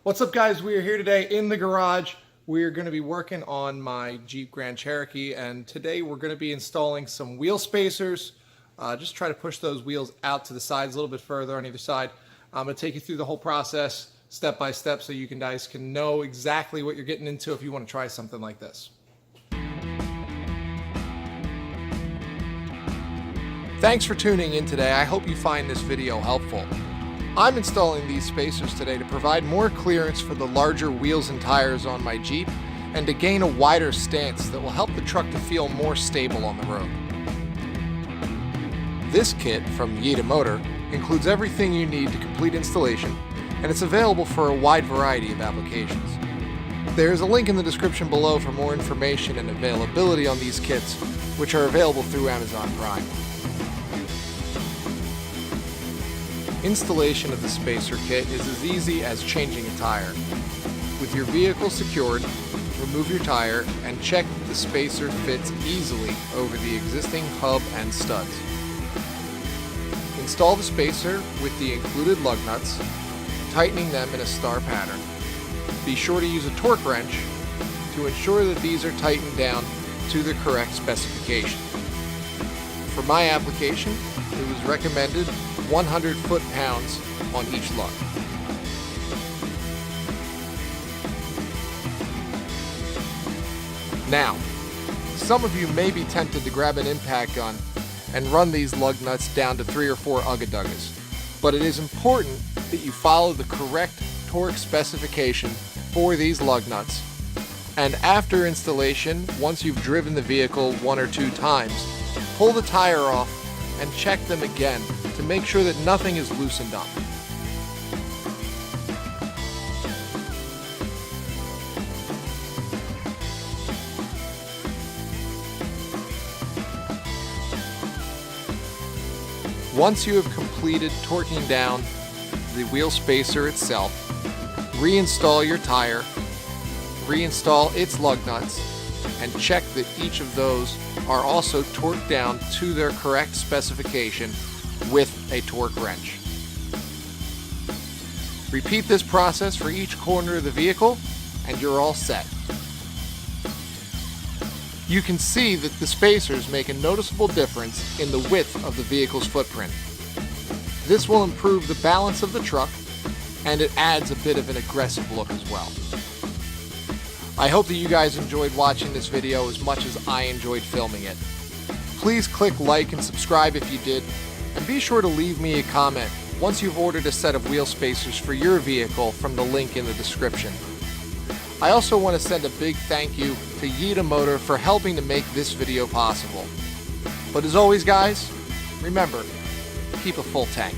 What's up, guys? We are here today in the garage. We're going to be working on my Jeep Grand Cherokee, and today we're going to be installing some wheel spacers. Just try to push those wheels out to the sides a little bit further on either side. I'm going to take you through the whole process step by step so you guys can know exactly what you're getting into if you want to try something like this. Thanks for tuning in today. I hope you find this video helpful. I'm installing these spacers today to provide more clearance for the larger wheels and tires on my Jeep and to gain a wider stance that will help the truck to feel more stable on the road. This kit from Automotor includes everything you need to complete installation, and it's available for a wide variety of applications. There is a link in the description below for more information and availability on these kits, which are available through Amazon Prime. Installation of the spacer kit is as easy as changing a tire. With your vehicle secured, remove your tire and check that the spacer fits easily over the existing hub and studs. Install the spacer with the included lug nuts, tightening them in a star pattern. Be sure to use a torque wrench to ensure that these are tightened down to the correct specification. For my application, it was recommended 100 foot-pounds on each lug. Now, some of you may be tempted to grab an impact gun and run these lug nuts down to 3 or 4 ugga-duggas, but it is important that you follow the correct torque specification for these lug nuts, and after installation, once you've driven the vehicle 1 or 2 times, pull the tire off and check them again to make sure that nothing is loosened up. Once you have completed torquing down the wheel spacer itself, reinstall your tire, reinstall its lug nuts, and check that each of those are also torqued down to their correct specification with a torque wrench. Repeat this process for each corner of the vehicle and you're all set. You can see that the spacers make a noticeable difference in the width of the vehicle's footprint. This will improve the balance of the truck, and it adds a bit of an aggressive look as well. I hope that you guys enjoyed watching this video as much as I enjoyed filming it. Please click like and subscribe if you did, and be sure to leave me a comment once you've ordered a set of wheel spacers for your vehicle from the link in the description. I also want to send a big thank you to Automotor for helping to make this video possible. But as always, guys, remember, keep a full tank.